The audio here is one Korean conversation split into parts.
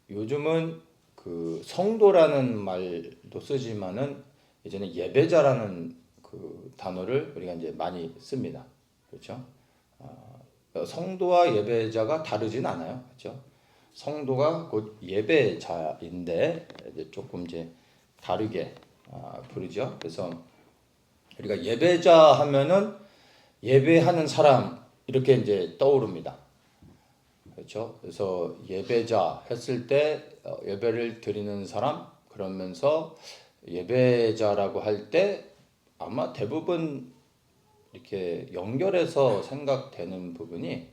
요즘은 그 성도라는 말도 쓰지만은 예전에 예배자라는 그 단어를 우리가 이제 많이 씁니다. 그렇죠? 성도와 예배자가 다르진 않아요. 그렇죠? 성도가 곧 예배자인데 이제 조금 이제 다르게 부르죠. 그래서 우리가 예배자 하면은 예배하는 사람 이렇게 이제 떠오릅니다. 그렇죠? 그래서 예배자 했을 때 예배를 드리는 사람 그러면서 예배자라고 할 때 아마 대부분 이렇게 연결해서 생각되는 부분이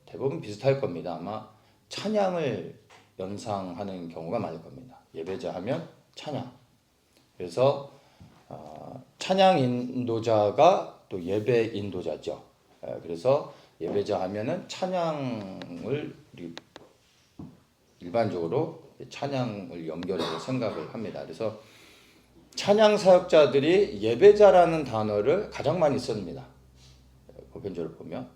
대부분 비슷할 겁니다. 아마 찬양을 연상하는 경우가 많을 겁니다. 예배자 하면 찬양. 그래서 찬양 인도자가 또 예배 인도자죠. 그래서 예배자 하면은 찬양을 일반적으로 찬양을 연결해서 생각을 합니다. 그래서 찬양 사역자들이 예배자라는 단어를 가장 많이 씁니다. 보편적으로 보면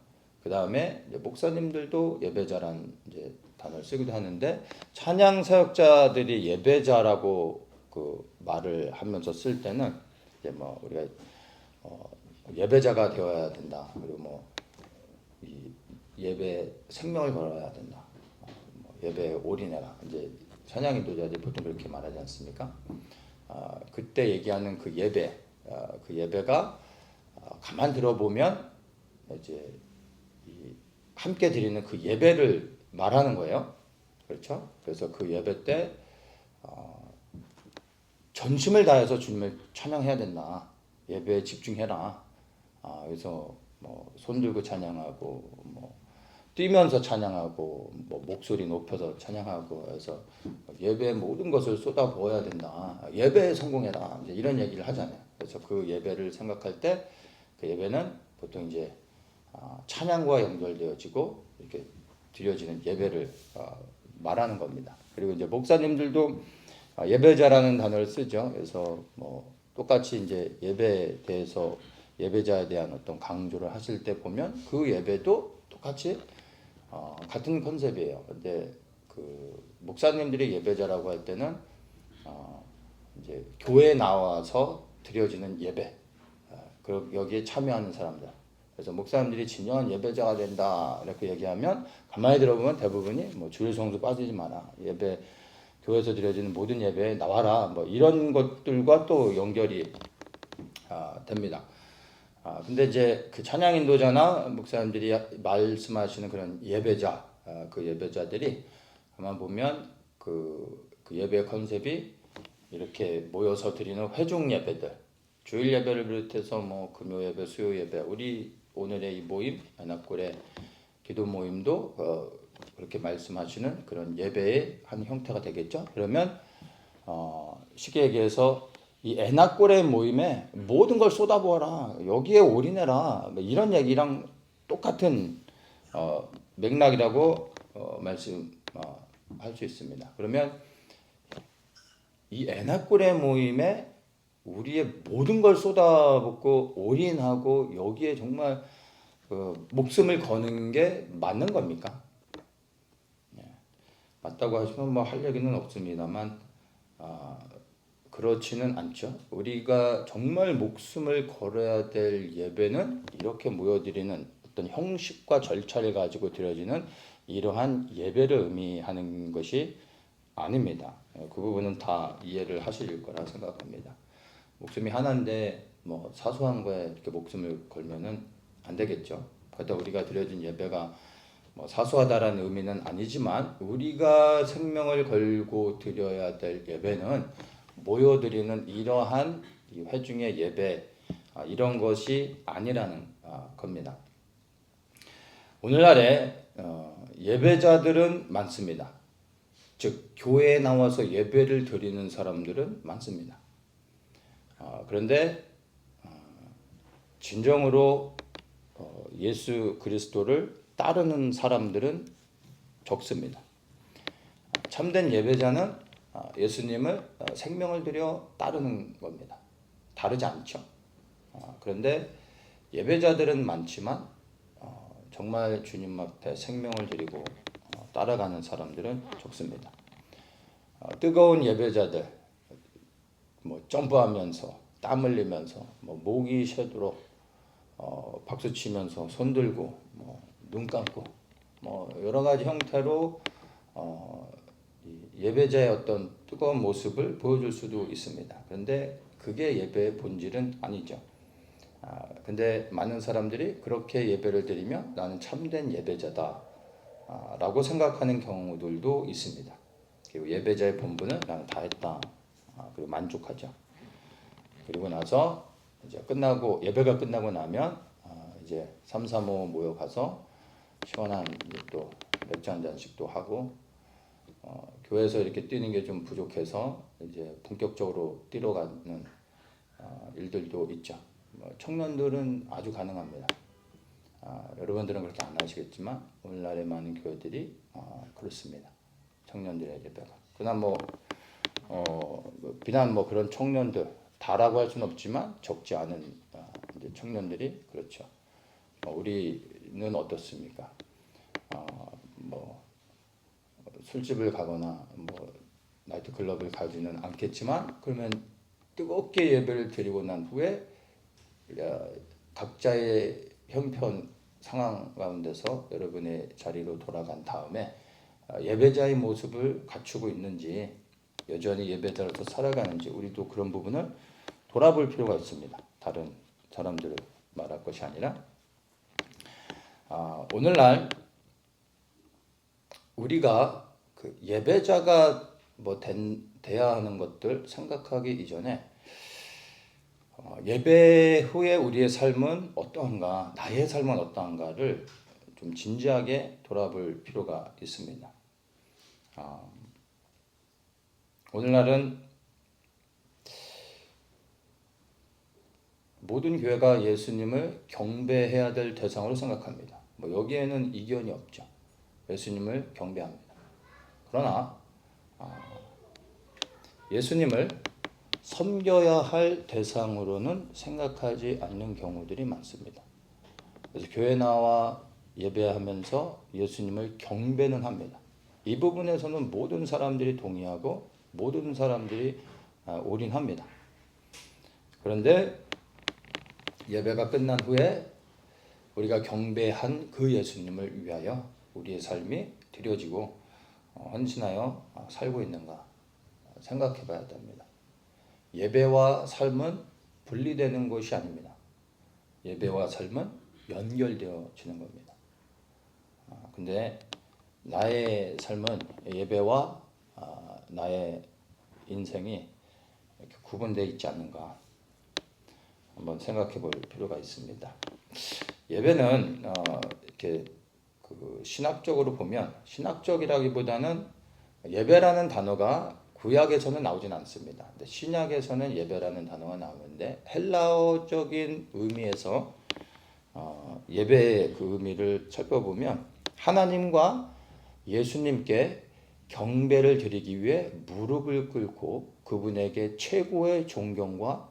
그 다음에 목사님들도 예배자라는 이제 단어를 쓰기도 하는데 찬양 사역자들이 예배자라고 그 말을 하면서 쓸 때는 이제 뭐 우리가 예배자가 되어야 된다. 그리고 뭐 이 예배 생명을 걸어야 된다. 뭐 예배에 올인해라. 이제 찬양 인도자들이 보통 그렇게 말하지 않습니까? 그때 얘기하는 그 예배, 그 예배가 가만 들어보면 이제 함께 드리는 그 예배를 말하는 거예요. 그렇죠? 그래서 그 예배 때 전심을 다해서 주님을 찬양해야 된다. 예배에 집중해라. 그래서 뭐 손들고 찬양하고 뭐 뛰면서 찬양하고 뭐 목소리 높여서 찬양하고 해서 예배의 모든 것을 쏟아부어야 된다. 예배에 성공해라. 이제 이런 얘기를 하잖아요. 그래서 그 예배를 생각할 때 그 예배는 보통 이제 찬양과 연결되어지고 이렇게 드려지는 예배를 말하는 겁니다. 그리고 이제 목사님들도 예배자라는 단어를 쓰죠. 그래서 뭐 똑같이 이제 예배에 대해서 예배자에 대한 어떤 강조를 하실 때 보면 그 예배도 똑같이 같은 컨셉이에요. 근데 그 목사님들이 예배자라고 할 때는 이제 교회에 나와서 드려지는 예배, 그 여기에 참여하는 사람들. 그래서 목사님들이 진정한 예배자가 된다 이렇게 얘기하면 가만히 들어보면 대부분이 뭐 주일 성수 빠지지 마라, 예배 교회에서 드려지는 모든 예배에 나와라, 뭐 이런 것들과 또 연결이 됩니다. 근데 이제 그 찬양 인도자나 목사님들이 말씀하시는 그런 예배자, 그 예배자들이 가만 보면 그 예배 컨셉이 이렇게 모여서 드리는 회중 예배들, 주일 예배를 비롯해서 뭐 금요 예배, 수요 예배, 우리 오늘의 이 모임, 연합골의 기도 모임도 그렇게 말씀하시는 그런 예배의 한 형태가 되겠죠. 그러면 쉽게 얘기해서 이 애나꼴의 모임에 모든 걸 쏟아부어라, 여기에 올인해라, 뭐 이런 얘기랑 똑같은 맥락이라고 말씀할 수 있습니다. 그러면 이 애나꼴의 모임에 우리의 모든 걸 쏟아붓고 올인하고 여기에 정말 목숨을 거는 게 맞는 겁니까? 맞다고 하시면 뭐 할 얘기는 없습니다만 그렇지는 않죠. 우리가 정말 목숨을 걸어야 될 예배는 이렇게 모여드리는 어떤 형식과 절차를 가지고 드려지는 이러한 예배를 의미하는 것이 아닙니다. 그 부분은 다 이해를 하실 거라 생각합니다. 목숨이 하나인데 뭐 사소한 거에 이렇게 목숨을 걸면은 안 되겠죠. 그렇다 우리가 드려진 예배가 뭐 사소하다라는 의미는 아니지만 우리가 생명을 걸고 드려야 될 예배는 모여드리는 이러한 회중의 예배, 이런 것이 아니라는 겁니다. 오늘날에 예배자들은 많습니다. 즉 교회에 나와서 예배를 드리는 사람들은 많습니다. 그런데 진정으로 예수 그리스도를 따르는 사람들은 적습니다. 참된 예배자는 예수님을 생명을 들여 따르는 겁니다. 다르지 않죠. 그런데 예배자들은 많지만 정말 주님 앞에 생명을 드리고 따라가는 사람들은 적습니다. 뜨거운 예배자들 뭐 점프하면서 땀 흘리면서 뭐 목이 새도록 박수 치면서 손 들고 뭐 눈 감고 뭐 여러 가지 형태로 이 예배자의 어떤 뜨거운 모습을 보여줄 수도 있습니다. 그런데 그게 예배의 본질은 아니죠. 근데 많은 사람들이 그렇게 예배를 드리며 나는 참된 예배자다 라고 생각하는 경우들도 있습니다. 그리고 예배자의 본분은 나는 다 했다. 그리고 만족하죠. 그리고 나서 이제 예배가 끝나고 나면 이제 3, 4, 5 모여가서 시원한 또 맥주 한 잔씩 또 하고 교회에서 이렇게 뛰는 게 좀 부족해서 이제 본격적으로 뛰러 가는 일들도 있죠. 청년들은 아주 가능합니다. 여러분들은 그렇게 안 하시겠지만 오늘날의 많은 교회들이 그렇습니다. 청년들의 예배가. 그러나 비단 그런 청년들 다라고 할 수는 없지만 적지 않은 이제 청년들이 그렇죠. 우리는 어떻습니까? 술집을 가거나 나이트클럽을 가지는 않겠지만 그러면 뜨겁게 예배를 드리고 난 후에 각자의 형편 상황 가운데서 여러분의 자리로 돌아간 다음에 예배자의 모습을 갖추고 있는지 여전히 예배자로서 살아가는지 우리도 그런 부분을 돌아볼 필요가 있습니다. 다른 사람들을 말할 것이 아니라 오늘날 우리가 그 예배자가 돼야 하는 것들 생각하기 이전에 예배 후에 우리의 삶은 어떠한가, 나의 삶은 어떠한가를 좀 진지하게 돌아볼 필요가 있습니다. 오늘날은 모든 교회가 예수님을 경배해야 될 대상으로 생각합니다. 여기에는 이견이 없죠. 예수님을 경배합니다. 그러나 예수님을 섬겨야 할 대상으로는 생각하지 않는 경우들이 많습니다. 그래서 교회 나와 예배하면서 예수님을 경배는 합니다. 이 부분에서는 모든 사람들이 동의하고 모든 사람들이 올인합니다. 그런데 예배가 끝난 후에 우리가 경배한 그 예수님을 위하여 우리의 삶이 드려지고 헌신하여 살고 있는가 생각해 봐야 됩니다. 예배와 삶은 분리되는 것이 아닙니다. 예배와 삶은 연결되어지는 겁니다. 근데 나의 삶은 예배와 나의 인생이 이렇게 구분되어 있지 않는가 한번 생각해 볼 필요가 있습니다. 예배는 이렇게 신학적으로 보면 신학적이라기보다는 예배라는 단어가 구약에서는 나오진 않습니다. 근데 신약에서는 예배라는 단어가 나오는데 헬라어적인 의미에서 예배의 그 의미를 살펴보면 하나님과 예수님께 경배를 드리기 위해 무릎을 꿇고 그분에게 최고의 존경과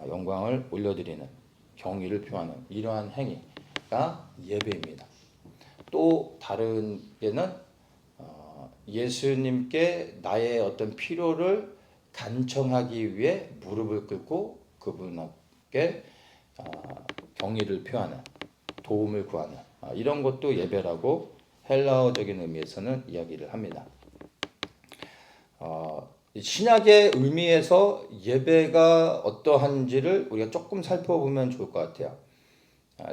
영광을 올려드리는 경의를 표하는 이러한 행위가 예배입니다. 또 다른 예는 예수님께 나의 어떤 필요를 간청하기 위해 무릎을 꿇고 그분께 경의를 표하는 도움을 구하는 이런 것도 예배라고 헬라어적인 의미에서는 이야기를 합니다. 신약의 의미에서 예배가 어떠한지를 우리가 조금 살펴보면 좋을 것 같아요.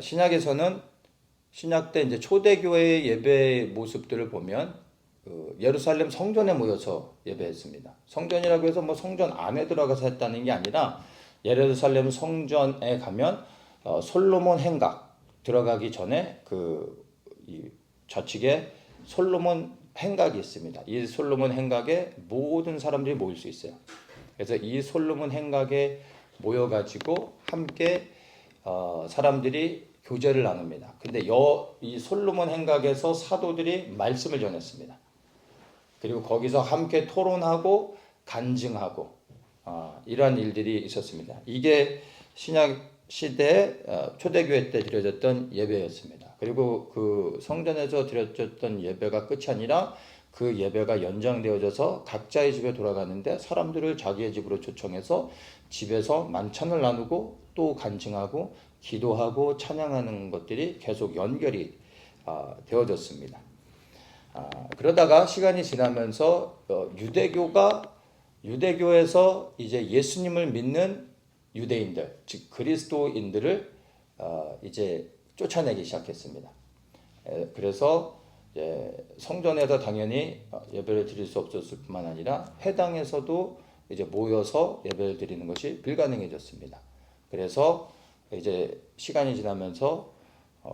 신약에서는 신약 때 이제 초대교회의 예배 모습들을 보면 예루살렘 성전에 모여서 예배했습니다. 성전이라고 해서 성전 안에 들어가서 했다는 게 아니라 예루살렘 성전에 가면 솔로몬 행각 들어가기 전에 이 좌측에 솔로몬 행각이 있습니다. 이 솔로몬 행각에 모든 사람들이 모일 수 있어요. 그래서 이 솔로몬 행각에 모여가지고 함께 사람들이 교제를 나눕니다. 근데 이 솔로몬 행각에서 사도들이 말씀을 전했습니다. 그리고 거기서 함께 토론하고 간증하고 이러한 일들이 있었습니다. 이게 신약 시대 초대교회 때 드려졌던 예배였습니다. 그리고 그 성전에서 드려졌던 예배가 끝이 아니라 그 예배가 연장되어져서 각자의 집에 돌아가는데 사람들을 자기의 집으로 초청해서 집에서 만찬을 나누고 또 간증하고 기도하고 찬양하는 것들이 계속 연결이 되어졌습니다. 그러다가 시간이 지나면서 유대교에서 이제 예수님을 믿는 유대인들, 즉 그리스도인들을 이제 쫓아내기 시작했습니다. 그래서 성전에서 당연히 예배를 드릴 수 없었을 뿐만 아니라 회당에서도 이제 모여서 예배를 드리는 것이 불가능해졌습니다. 그래서 이제 시간이 지나면서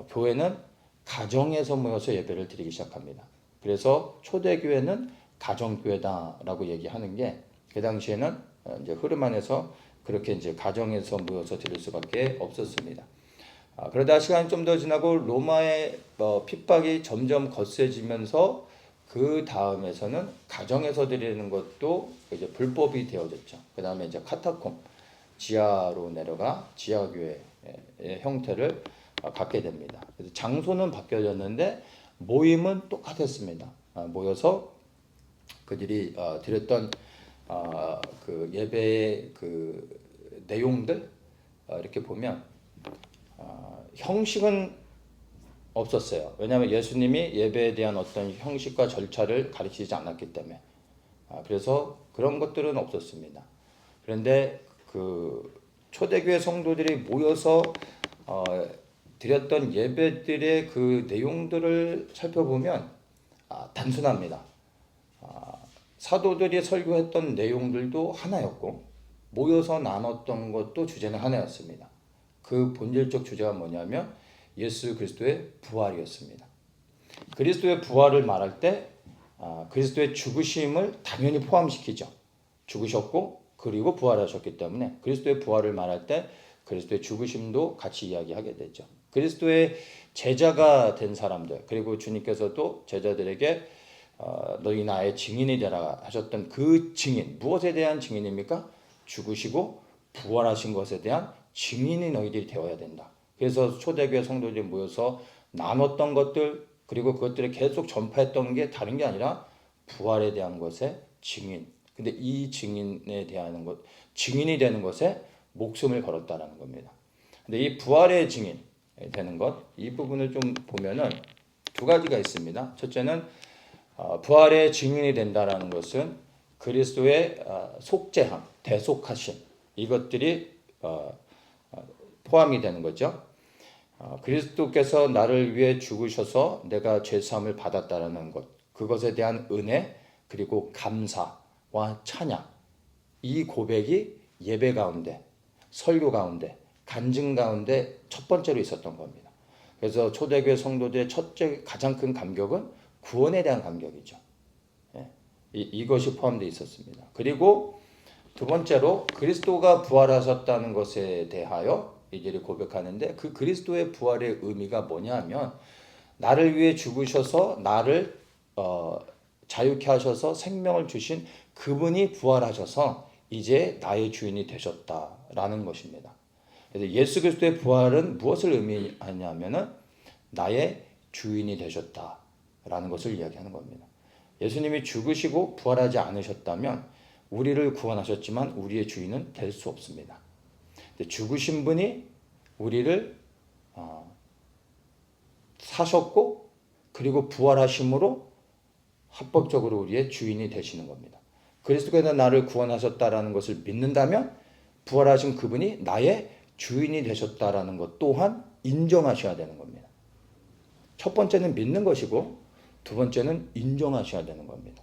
교회는 가정에서 모여서 예배를 드리기 시작합니다. 그래서 초대교회는 가정교회다라고 얘기하는 게 그 당시에는 이제 흐름 안에서 그렇게 이제 가정에서 모여서 드릴 수밖에 없었습니다. 그러다 시간이 좀 더 지나고 로마의 핍박이 점점 거세지면서 그 다음에서는 가정에서 드리는 것도 이제 불법이 되어졌죠. 그 다음에 이제 카타콤 지하로 내려가 지하교회의 형태를 갖게 됩니다. 그래서 장소는 바뀌어졌는데 모임은 똑같았습니다. 모여서 그들이 드렸던 그 예배의 그 내용들 이렇게 보면 형식은 없었어요. 왜냐하면 예수님이 예배에 대한 어떤 형식과 절차를 가르치지 않았기 때문에 그래서 그런 것들은 없었습니다. 그런데 그 초대교회 성도들이 모여서 드렸던 예배들의 그 내용들을 살펴보면 단순합니다. 사도들이 설교했던 내용들도 하나였고 모여서 나눴던 것도 주제는 하나였습니다. 그 본질적 주제가 뭐냐면 예수 그리스도의 부활이었습니다. 그리스도의 부활을 말할 때 그리스도의 죽으심을 당연히 포함시키죠. 죽으셨고 그리고 부활하셨기 때문에 그리스도의 부활을 말할 때 그리스도의 죽으심도 같이 이야기하게 되죠. 그리스도의 제자가 된 사람들, 그리고 주님께서도 제자들에게 너희 나의 증인이 되라 하셨던 그 증인, 무엇에 대한 증인입니까? 죽으시고 부활하신 것에 대한 증인이 너희들이 되어야 된다. 그래서 초대교회 성도들이 모여서 나눴던 것들, 그리고 그것들을 계속 전파했던 게 다른 게 아니라 부활에 대한 것의 증인. 근데 이 증인에 대한 것, 증인이 되는 것에 목숨을 걸었다라는 겁니다. 근데 이 부활의 증인 되는 것, 이 부분을 좀 보면은 두 가지가 있습니다. 첫째는 부활의 증인이 된다라는 것은 그리스도의 속죄함, 대속하심, 이것들이 포함이 되는 거죠. 그리스도께서 나를 위해 죽으셔서 내가 죄사함을 받았다라는 것, 그것에 대한 은혜, 그리고 감사와 찬양, 이 고백이 예배 가운데, 설교 가운데, 간증 가운데 첫 번째로 있었던 겁니다. 그래서 초대교회 성도들의 첫째 가장 큰 감격은 구원에 대한 감격이죠. 이것이 포함되어 있었습니다. 그리고 두 번째로 그리스도가 부활하셨다는 것에 대하여 이들이 고백하는데, 그 그리스도의 부활의 의미가 뭐냐 하면 나를 위해 죽으셔서 나를 자유케 하셔서 생명을 주신 그분이 부활하셔서 이제 나의 주인이 되셨다라는 것입니다. 그래서 예수 그리스도의 부활은 무엇을 의미하냐면은 나의 주인이 되셨다라는 것을 이야기하는 겁니다. 예수님이 죽으시고 부활하지 않으셨다면 우리를 구원하셨지만 우리의 주인은 될 수 없습니다. 죽으신 분이 우리를 사셨고 그리고 부활하심으로 합법적으로 우리의 주인이 되시는 겁니다. 그리스도께서 나를 구원하셨다라는 것을 믿는다면 부활하신 그분이 나의 주인이 되셨다라는 것 또한 인정하셔야 되는 겁니다. 첫 번째는 믿는 것이고 두 번째는 인정하셔야 되는 겁니다.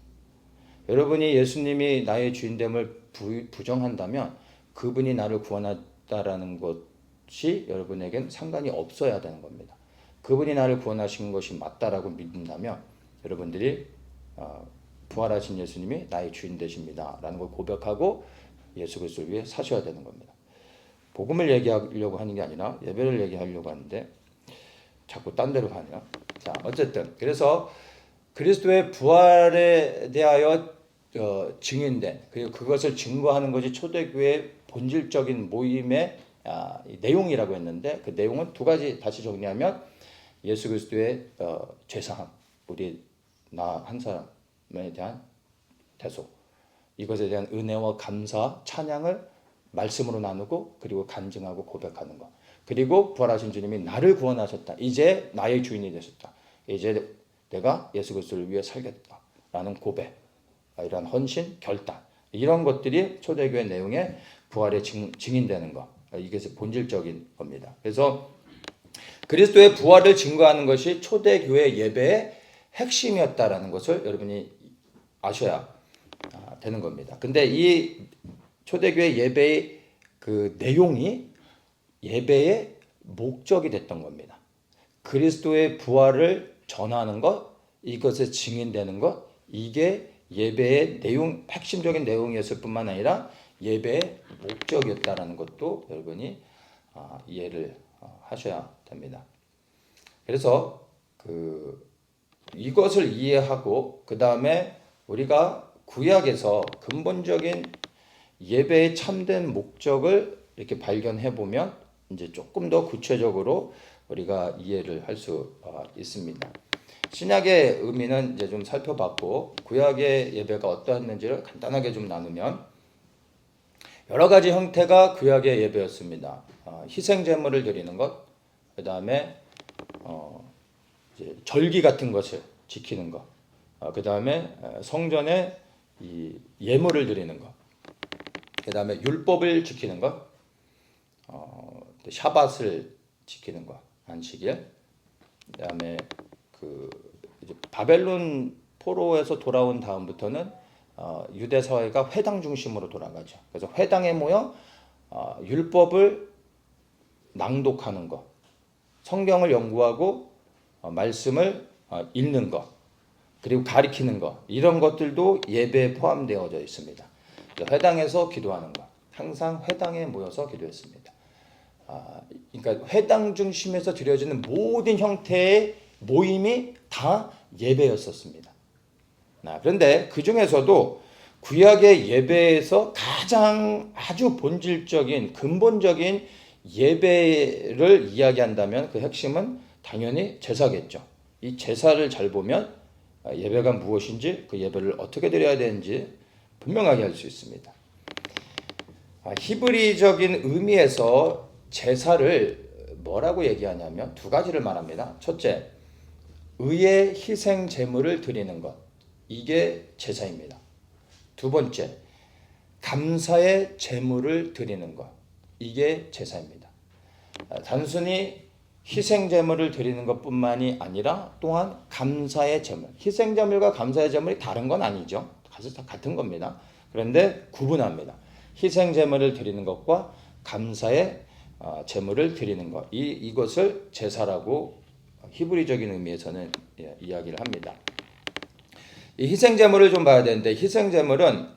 여러분이 예수님이 나의 주인됨을 부정한다면 그분이 나를 구원했다라는 것이 여러분에겐 상관이 없어야 되는 겁니다. 그분이 나를 구원하신 것이 맞다라고 믿는다면 여러분들이 부활하신 예수님이 나의 주인 되십니다 라는 걸 고백하고 예수 그리스도를 위해 사셔야 되는 겁니다. 복음을 얘기하려고 하는 게 아니라 예배를 얘기하려고 하는데 자꾸 딴 데로 가네요. 자, 어쨌든 그래서 그리스도의 부활에 대하여 증인된, 그리고 그것을 증거하는 것이 초대교회의 본질적인 모임의 내용이라고 했는데, 그 내용은 두 가지 다시 정리하면 예수 그리스도의 죄사함, 우리 나 한 사람 대한 대소, 이것에 대한 은혜와 감사, 찬양을 말씀으로 나누고 그리고 간증하고 고백하는 것. 그리고 부활하신 주님이 나를 구원하셨다. 이제 나의 주인이 되셨다. 이제 내가 예수 그리스도를 위해 살겠다라는 고백, 이런 헌신, 결단, 이런 것들이 초대교회 내용의 부활의 증인되는 것. 이것이 본질적인 겁니다. 그래서 그리스도의 부활을 증거하는 것이 초대교회 예배의 핵심이었다라는 것을 여러분이 아셔야 되는 겁니다. 근데 이 초대교회 예배의 그 내용이 예배의 목적이 됐던 겁니다. 그리스도의 부활을 전하는 것, 이것에 증인되는 것, 이게 예배의 내용, 핵심적인 내용이었을 뿐만 아니라 예배의 목적이었다라는 것도 여러분이 이해를 하셔야 됩니다. 그래서 이것을 이해하고 그 다음에 우리가 구약에서 근본적인 예배의 참된 목적을 이렇게 발견해 보면 이제 조금 더 구체적으로 우리가 이해를 할 수 있습니다. 신약의 의미는 이제 좀 살펴봤고 구약의 예배가 어떠했는지를 간단하게 좀 나누면 여러 가지 형태가 구약의 예배였습니다. 희생 제물을 드리는 것, 그 다음에 절기 같은 것을 지키는 것, 그 다음에 성전에 이 예물을 드리는 것, 그 다음에 율법을 지키는 것, 샤밧을 지키는 것, 안식일, 그 다음에 이제 바벨론 포로에서 돌아온 다음부터는 유대 사회가 회당 중심으로 돌아가죠. 그래서 회당에 모여 율법을 낭독하는 것, 성경을 연구하고 말씀을 읽는 것, 그리고 가리키는 것, 이런 것들도 예배에 포함되어져 있습니다. 회당에서 기도하는 것, 항상 회당에 모여서 기도했습니다. 그러니까 회당 중심에서 드려지는 모든 형태의 모임이 다 예배였었습니다. 그런데 그 중에서도 구약의 예배에서 가장 아주 본질적인 근본적인 예배를 이야기한다면 그 핵심은 당연히 제사겠죠. 이 제사를 잘 보면 예배가 무엇인지 그 예배를 어떻게 드려야 되는지 분명하게 알 수 있습니다. 히브리적인 의미에서 제사를 뭐라고 얘기하냐면 두 가지를 말합니다. 첫째, 의의 희생 제물을 드리는 것, 이게 제사입니다. 두 번째, 감사의 제물을 드리는 것, 이게 제사입니다. 단순히 희생 제물을 드리는 것뿐만이 아니라 또한 감사의 제물, 희생 제물과 감사의 제물이 다른 건 아니죠. 같은 겁니다. 그런데 구분합니다. 희생 제물을 드리는 것과 감사의 제물을 드리는 것, 이것을 제사라고 히브리적인 의미에서는 이야기를 합니다. 이 희생 제물을 좀 봐야 되는데, 희생 제물은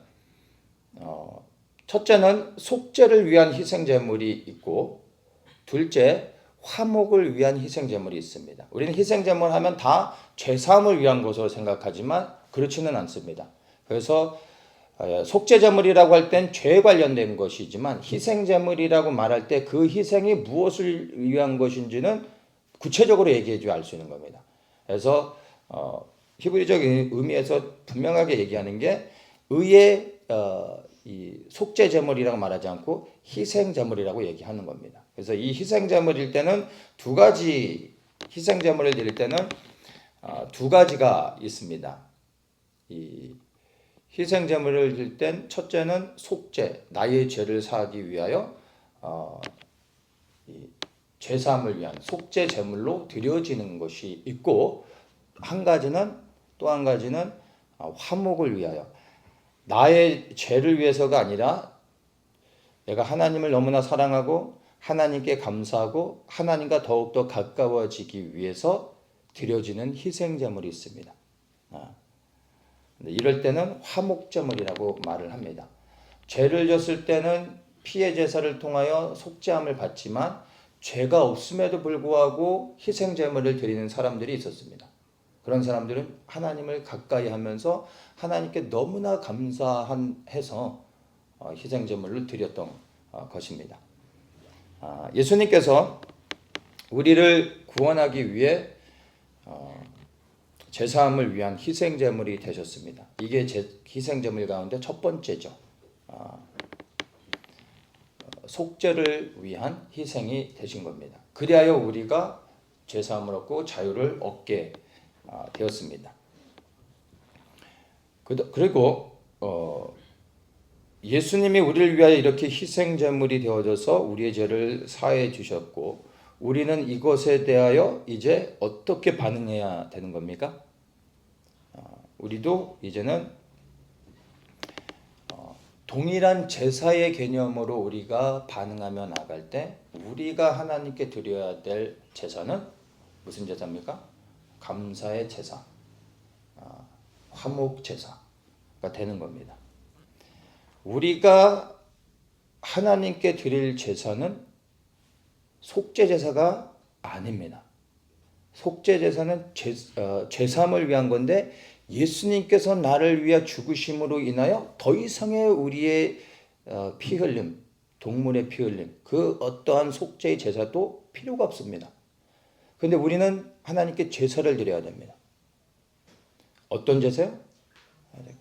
첫째는 속죄를 위한 희생 제물이 있고, 둘째 화목을 위한 희생 제물이 있습니다. 우리는 희생 제물 하면 다 죄사함을 위한 것으로 생각하지만 그렇지는 않습니다. 그래서 속죄 제물이라고 할 땐 죄에 관련된 것이지만 희생 제물이라고 말할 때 그 희생이 무엇을 위한 것인지는 구체적으로 얘기해 줘야 알 수 있는 겁니다. 그래서 히브리적인 의미에서 분명하게 얘기하는 게 의의 이 속죄 제물이라고 말하지 않고 희생 제물이라고 얘기하는 겁니다. 그래서 이 희생 제물일 때는 두 가지, 희생 제물을 드릴 때는 두 가지가 있습니다. 이 희생 제물을 드릴 땐 첫째는 속죄, 나의 죄를 사하기 위하여 이 죄사함을 위한 속죄 제물로 드려지는 것이 있고, 또 한 가지는 화목을 위하여, 나의 죄를 위해서가 아니라 내가 하나님을 너무나 사랑하고 하나님께 감사하고 하나님과 더욱더 가까워지기 위해서 드려지는 희생 제물이 있습니다. 이럴 때는 화목제물이라고 말을 합니다. 죄를 졌을 때는 피해 제사를 통하여 속죄함을 받지만 죄가 없음에도 불구하고 희생 제물을 드리는 사람들이 있었습니다. 그런 사람들은 하나님을 가까이 하면서 하나님께 너무나 감사해서 희생 제물을 드렸던 것입니다. 예수님께서 우리를 구원하기 위해 제사함을 위한 희생 제물이 되셨습니다. 이게 희생 제물 가운데 첫 번째죠. 속죄를 위한 희생이 되신 겁니다. 그리하여 우리가 죄사함을 얻고 자유를 얻게 되었습니다. 그리고 예수님이 우리를 위하여 이렇게 희생 제물이 되어져서 우리의 죄를 사해 주셨고, 우리는 이것에 대하여 이제 어떻게 반응해야 되는 겁니까? 우리도 이제는 동일한 제사의 개념으로 우리가 반응하며 나갈 때 우리가 하나님께 드려야 될 제사는 무슨 제사입니까? 감사의 제사, 화목 제사가 되는 겁니다. 우리가 하나님께 드릴 제사는 속죄 제사가 아닙니다. 속죄 제사는 죄사함을 위한 건데, 예수님께서 나를 위해 죽으심으로 인하여 더 이상의 우리의 피 흘림, 동물의 피 흘림, 그 어떠한 속죄의 제사도 필요가 없습니다. 그런데 우리는 하나님께 제사를 드려야 됩니다. 어떤 제사요?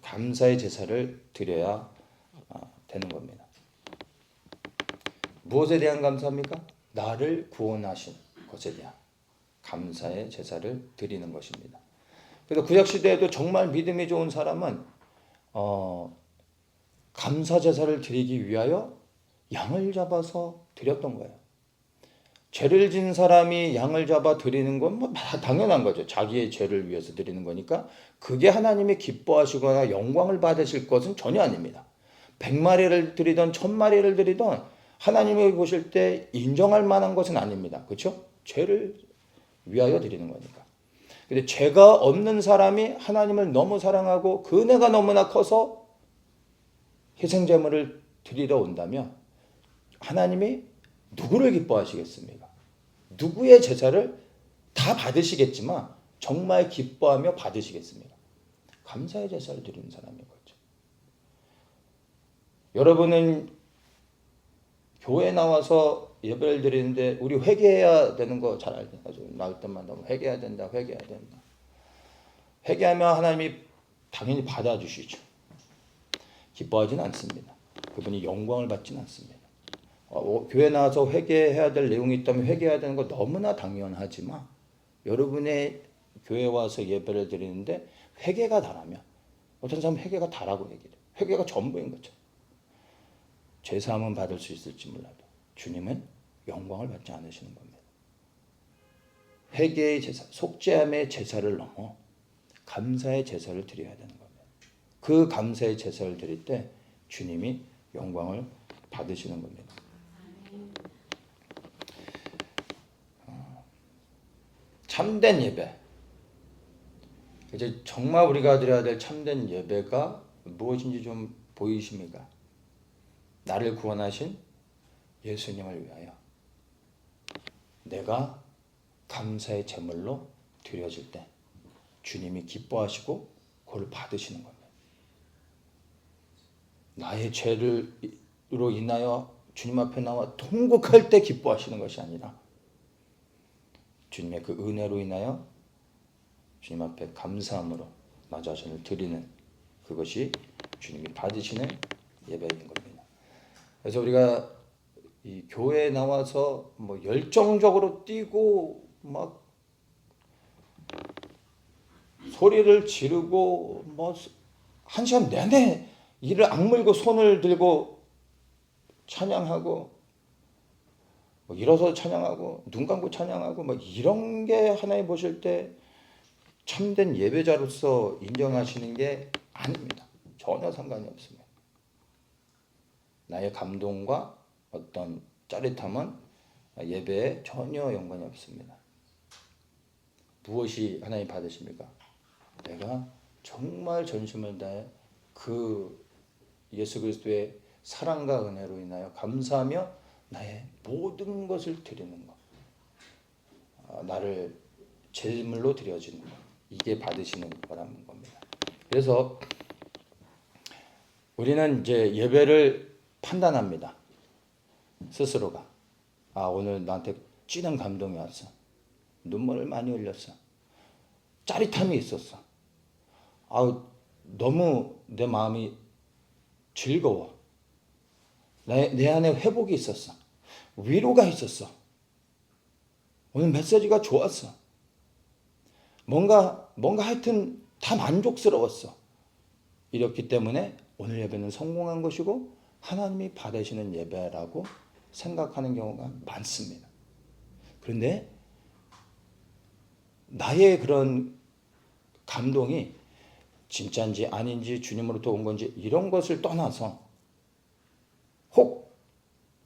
감사의 제사를 드려야 되는 겁니다. 무엇에 대한 감사입니까? 나를 구원하신 것에 대한 감사의 제사를 드리는 것입니다. 그래서 구약시대에도 정말 믿음이 좋은 사람은 감사 제사를 드리기 위하여 양을 잡아서 드렸던 거예요. 죄를 진 사람이 양을 잡아 드리는 건 뭐 당연한 거죠. 자기의 죄를 위해서 드리는 거니까 그게 하나님이 기뻐하시거나 영광을 받으실 것은 전혀 아닙니다. 100마리를 드리던 1000마리를 드리던 하나님이 보실 때 인정할 만한 것은 아닙니다. 그렇죠? 죄를 위하여 드리는 거니까. 근데 죄가 없는 사람이 하나님을 너무 사랑하고 그 은혜가 너무나 커서 희생제물을 드리러 온다면 하나님이 누구를 기뻐하시겠습니까? 누구의 제사를 다 받으시겠지만 정말 기뻐하며 받으시겠습니까? 감사의 제사를 드리는 사람인 거죠. 여러분은 교회 나와서 예배를 드리는데 우리 회개해야 되는 거 잘 알죠? 나올 때마다 회개해야 된다, 회개해야 된다. 회개하면 하나님이 당연히 받아주시죠. 기뻐하지는 않습니다. 그분이 영광을 받지는 않습니다. 교회 나와서 회개해야 될 내용이 있다면 회개해야 되는 거 너무나 당연하지만, 여러분의 교회 와서 예배를 드리는데 회개가 다라면, 어떤 사람은 회개가 다라고 얘기해요. 회개가 전부인 거죠. 죄사함은 받을 수 있을지 몰라도 주님은 영광을 받지 않으시는 겁니다. 회개의 제사, 속죄함의 제사를 넘어 감사의 제사를 드려야 되는 겁니다. 그 감사의 제사를 드릴 때 주님이 영광을 받으시는 겁니다. 참된 예배. 이제 정말 우리가 드려야 될 참된 예배가 무엇인지 좀 보이십니까? 나를 구원하신 예수님을 위하여 내가 감사의 제물로 드려질 때 주님이 기뻐하시고 그걸 받으시는 겁니다. 나의 죄로 인하여 주님 앞에 나와 통곡할 때 기뻐하시는 것이 아니라 주님의 그 은혜로 인하여 주님 앞에 감사함으로 나 자신을 드리는, 그것이 주님이 받으시는 예배인 겁니다. 그래서 우리가 이 교회에 나와서 뭐 열정적으로 뛰고 막 소리를 지르고 뭐 한 시간 내내 이를 악물고 손을 들고 찬양하고 뭐 일어서 찬양하고 눈 감고 찬양하고 뭐 이런 게 하나님 보실 때 참된 예배자로서 인정하시는 게 아닙니다. 전혀 상관이 없습니다. 나의 감동과 어떤 짜릿함은 예배에 전혀 연관이 없습니다. 무엇이 하나님 받으십니까? 내가 정말 전심을 다해 그 예수 그리스도의 사랑과 은혜로 인하여 감사하며 나의 모든 것을 드리는 것, 나를 제물로 드려지는 것, 이게 받으시는 거라는 겁니다. 그래서 우리는 이제 예배를 판단합니다. 스스로가 오늘 나한테 찌는 감동이 왔어, 눈물을 많이 흘렸어, 짜릿함이 있었어. 너무 내 마음이 즐거워. 내 안에 회복이 있었어. 위로가 있었어. 오늘 메시지가 좋았어. 뭔가 하여튼 다 만족스러웠어. 이렇기 때문에 오늘 예배는 성공한 것이고 하나님이 받으시는 예배라고 생각하는 경우가 많습니다. 그런데 나의 그런 감동이 진짜인지 아닌지 주님으로부터 온 건지 이런 것을 떠나서 혹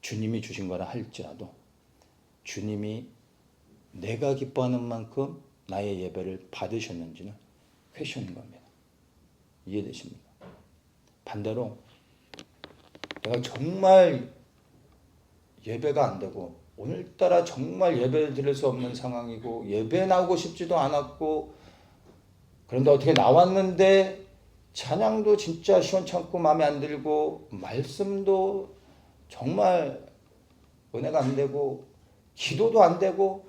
주님이 주신 거라 할지라도 주님이 내가 기뻐하는 만큼 나의 예배를 받으셨는지는 퀘스천인 겁니다. 이해되십니까? 반대로 내가 정말 예배가 안 되고 오늘따라 정말 예배를 드릴 수 없는 상황이고 예배 나오고 싶지도 않았고 그런데 어떻게 나왔는데 찬양도 진짜 시원찮고 마음에 안 들고 말씀도 정말 은혜가 안 되고 기도도 안 되고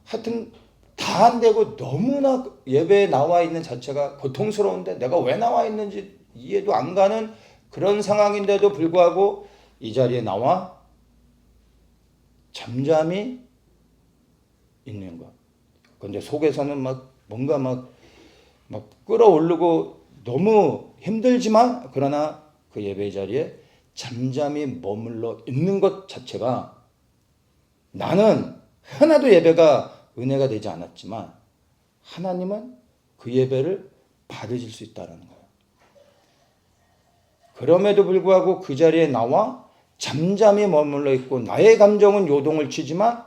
하여튼 다 안 되고 너무나 예배에 나와 있는 자체가 고통스러운데 내가 왜 나와 있는지 이해도 안 가는 그런 상황인데도 불구하고 이 자리에 나와 잠잠히 있는 것. 근데 속에서는 뭔가 끌어오르고 너무 힘들지만 그러나 그 예배 자리에 잠잠히 머물러 있는 것 자체가 나는 하나도 예배가 은혜가 되지 않았지만 하나님은 그 예배를 받으실 수 있다는 거예요. 그럼에도 불구하고 그 자리에 나와 잠잠히 머물러 있고 나의 감정은 요동을 치지만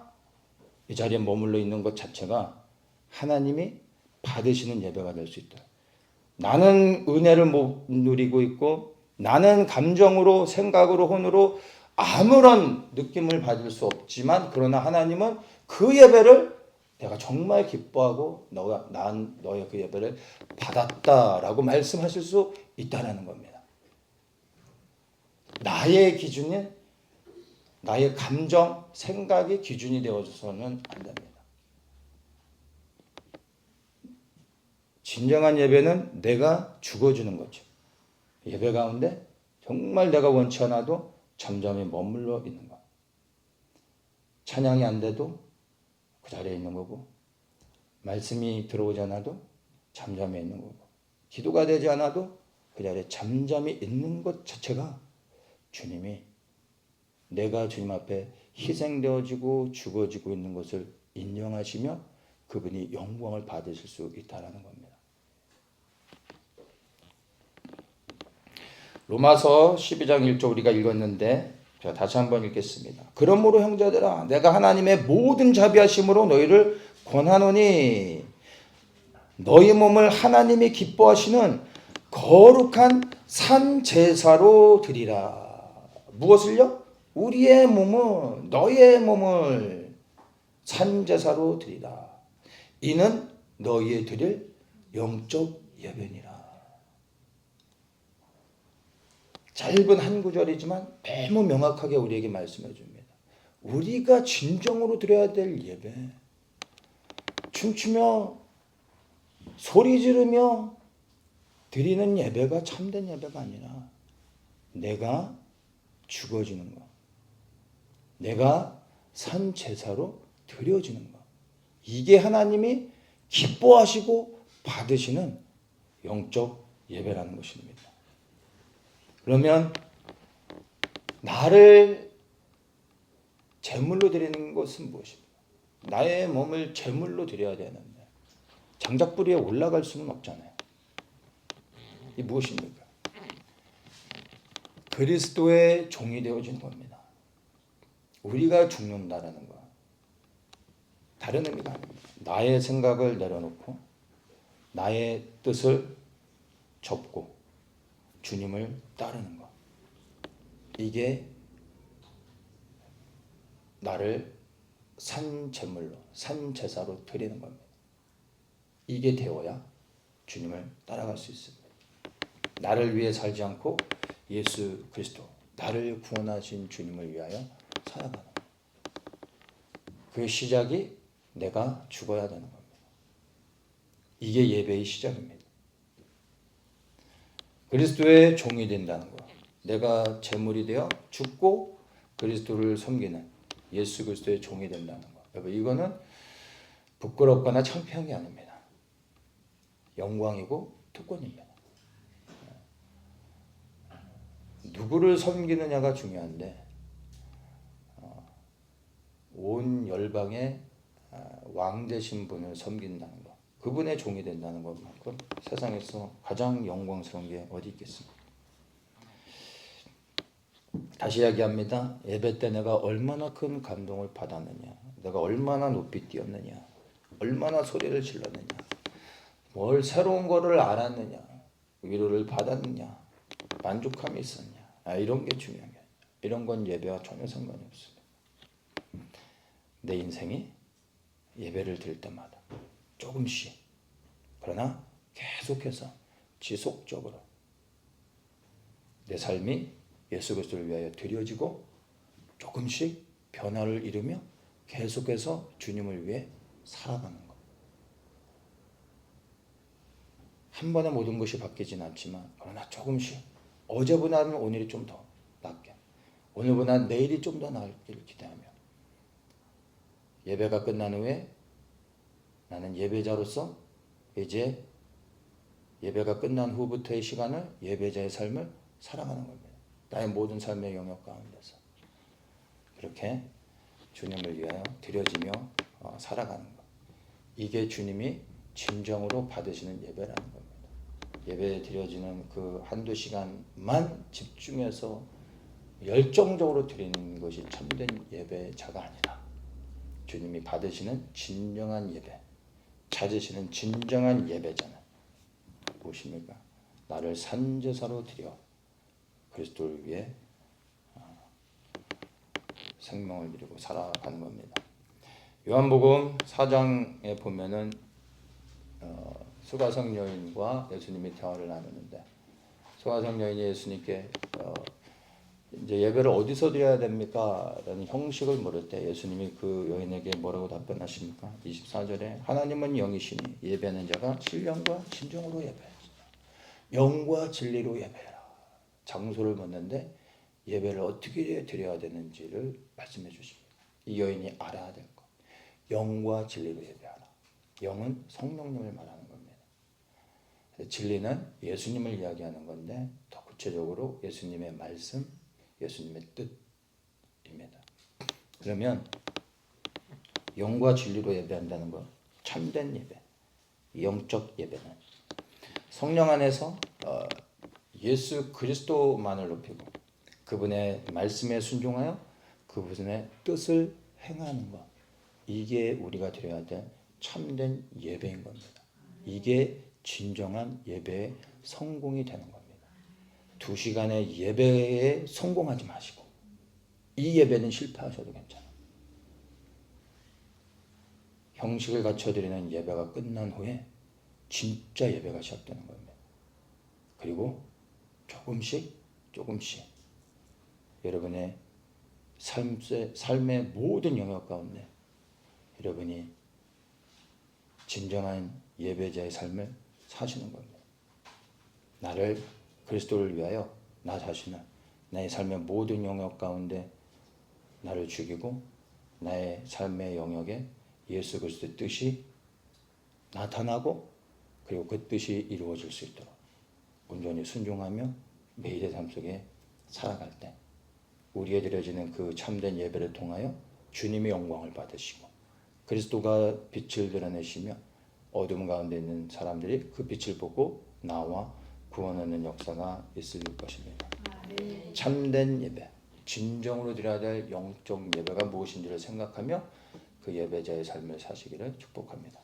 이 자리에 머물러 있는 것 자체가 하나님이 받으시는 예배가 될 수 있다. 나는 은혜를 못 누리고 있고 나는 감정으로 생각으로 혼으로 아무런 느낌을 받을 수 없지만 그러나 하나님은 그 예배를 내가 정말 기뻐하고 난 너의 그 예배를 받았다라고 말씀하실 수 있다라는 겁니다. 나의 기준인 나의 감정, 생각이 기준이 되어서는 안 됩니다. 진정한 예배는 내가 죽어주는 거죠. 예배 가운데 정말 내가 원치 않아도 잠잠히 머물러 있는 것. 찬양이 안 돼도 그 자리에 있는 거고 말씀이 들어오지 않아도 잠잠히 있는 거고 기도가 되지 않아도 그 자리에 잠잠히 있는 것 자체가 주님이 내가 주님 앞에 희생되어지고 죽어지고 있는 것을 인정하시며 그분이 영광을 받으실 수 있다는 겁니다. 로마서 12장 1절 우리가 읽었는데 제가 다시 한번 읽겠습니다. 그러므로 형제들아 내가 하나님의 모든 자비하심으로 너희를 권하노니 너희 몸을 하나님이 기뻐하시는 거룩한 산 제사로 드리라. 무엇을요? 우리의 몸을 너희의 몸을 산 제사로 드리라. 이는 너희의 드릴 영적 예배니라. 짧은 한 구절이지만 너무 명확하게 우리에게 말씀해 줍니다. 우리가 진정으로 드려야 될 예배, 춤추며 소리 지르며 드리는 예배가 참된 예배가 아니라 내가 죽어지는 것, 내가 산 제사로 드려지는 것, 이게 하나님이 기뻐하시고 받으시는 영적 예배라는 것입니다. 그러면 나를 제물로 드리는 것은 무엇입니까? 나의 몸을 제물로 드려야 되는데 장작불 위에 올라갈 수는 없잖아요. 이 무엇입니까? 그리스도의 종이 되어진 겁니다. 우리가 죽는다라는 거 다른 의미가 아닙니다. 나의 생각을 내려놓고 나의 뜻을 접고 주님을 따르는 것. 이게 나를 산 제물로, 산 제사로 드리는 겁니다. 이게 되어야 주님을 따라갈 수 있습니다. 나를 위해 살지 않고 예수 그리스도, 나를 구원하신 주님을 위하여 살아가는 것. 그 시작이 내가 죽어야 되는 겁니다. 이게 예배의 시작입니다. 그리스도의 종이 된다는 거. 내가 제물이 되어 죽고 그리스도를 섬기는 예수 그리스도의 종이 된다는 거. 여러분 이거는 부끄럽거나 창피한 게 아닙니다. 영광이고 특권입니다. 누구를 섬기느냐가 중요한데 온 열방의 왕 되신 분을 섬긴다는 것, 그분의 종이 된다는 것만큼 세상에서 가장 영광스러운 게 어디 있겠습니까? 다시 이야기합니다. 예배 때 내가 얼마나 큰 감동을 받았느냐, 내가 얼마나 높이 뛰었느냐, 얼마나 소리를 질렀느냐, 뭘 새로운 거를 알았느냐, 위로를 받았느냐, 만족함이 있었냐, 이런 게 중요한 게 아니야. 이런 건 예배와 전혀 상관이 없습니다. 내 인생이 예배를 드릴 때마다 조금씩, 그러나 계속해서 지속적으로 내 삶이 예수 그리스도를 위하여 드려지고 조금씩 변화를 이루며 계속해서 주님을 위해 살아가는 것. 한 번에 모든 것이 바뀌진 않지만 그러나 조금씩, 어제보다는 오늘이 좀 더 낫게, 오늘보다 내일이 좀 더 나을기를 기대하며 예배가 끝난 후에 나는 예배자로서 이제 예배가 끝난 후부터의 시간을 예배자의 삶을 살아가는 겁니다. 나의 모든 삶의 영역 가운데서 그렇게 주님을 위하여 드려지며 살아가는 것. 이게 주님이 진정으로 받으시는 예배라는 겁니다. 예배에 드려지는 그 한두 시간만 집중해서 열정적으로 드리는 것이 참된 예배자가 아니라 주님이 받으시는 진정한 예배, 찾으시는 진정한 예배자는 무엇입니까? 나를 산제사로 드려 그리스도를 위해 생명을 드리고 살아가는 겁니다. 요한복음 4장에 보면은 수가성 여인과 예수님이 대화를 나누는데, 수가성 여인이 예수님께 이제 예배를 어디서 드려야 됩니까? 라는 형식을 물을 때 예수님이 그 여인에게 뭐라고 답변하십니까? 24절에 하나님은 영이시니 예배하는 자가 신령과 진정으로 예배하시라. 영과 진리로 예배해라. 장소를 묻는데 예배를 어떻게 드려야 되는지를 말씀해 주십니다. 이 여인이 알아야 될 것. 영과 진리로 예배하라. 영은 성령님을 말하는 겁니다. 진리는 예수님을 이야기하는 건데 더 구체적으로 예수님의 말씀, 예수님의 뜻입니다. 그러면 영과 진리로 예배한다는 것, 참된 예배, 영적 예배는 성령 안에서 예수 그리스도만을 높이고 그분의 말씀에 순종하여 그분의 뜻을 행하는 것, 이게 우리가 드려야 될 참된 예배인 겁니다. 이게 진정한 예배의 성공이 되는 겁니다. 2시간의 예배에 성공하지 마시고 이 예배는 실패하셔도 괜찮아요. 형식을 갖춰드리는 예배가 끝난 후에 진짜 예배가 시작되는 겁니다. 그리고 조금씩 여러분의 삶의 모든 영역 가운데 여러분이 진정한 예배자의 삶을 사시는 겁니다. 나를 그리스도를 위하여 나 자신을 나의 삶의 모든 영역 가운데 나를 죽이고 나의 삶의 영역에 예수 그리스도의 뜻이 나타나고 그리고 그 뜻이 이루어질 수 있도록 온전히 순종하며 매일의 삶 속에 살아갈 때 우리에 드려지는 그 참된 예배를 통하여 주님의 영광을 받으시고 그리스도가 빛을 드러내시며 어둠 가운데 있는 사람들이 그 빛을 보고 나와 구원하는 역사가 있을 것입니다. 참된 예배, 진정으로 드려야 될 영적 예배가 무엇인지를 생각하며 그 예배자의 삶을 사시기를 축복합니다.